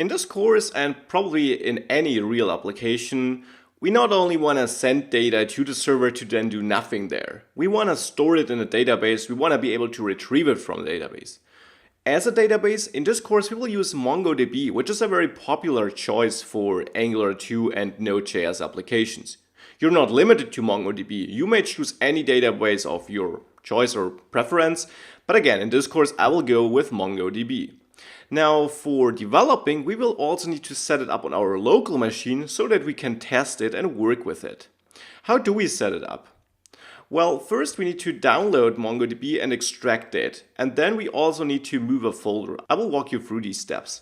In this course, and probably in any real application, we not only want to send data to the server to then do nothing there. We want to store it in a database. We want to be able to retrieve it from the database. As a database, in this course we will use MongoDB, which is a very popular choice for Angular 2 and Node.js applications. You're not limited to MongoDB. You may choose any database of your choice or preference, but again, in this course I will go with MongoDB. Now, for developing, we will also need to set it up on our local machine so that we can test it and work with it. How do we set it up? Well, first we need to download MongoDB and extract it, and then we also need to move a folder. I will walk you through these steps.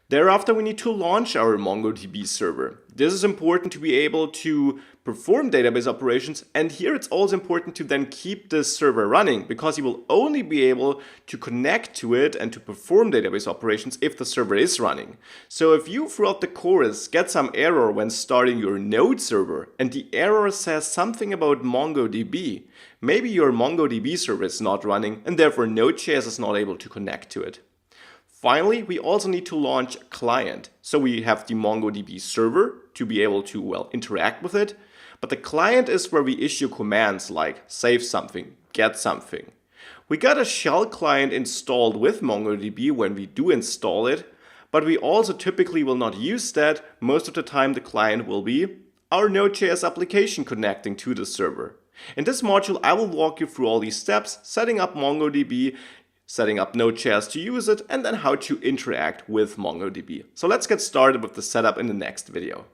Thereafter, we need to launch our MongoDB server. This is important to be able to perform database operations, and here it's also important to then keep this server running, because you will only be able to connect to it and to perform database operations if the server is running. So if you throughout the course get some error when starting your Node server and the error says something about MongoDB, maybe your MongoDB server is not running and therefore Node.js is not able to connect to it. Finally, we also need to launch a client. So we have the MongoDB server to be able to, interact with it. But the client is where we issue commands like save something, get something. We got a shell client installed with MongoDB when we do install it, but we also typically will not use that. Most of the time the client will be our Node.js application connecting to the server. In this module, I will walk you through all these steps, setting up MongoDB, setting up Node.js to use it, and then how to interact with MongoDB. So let's get started with the setup in the next video.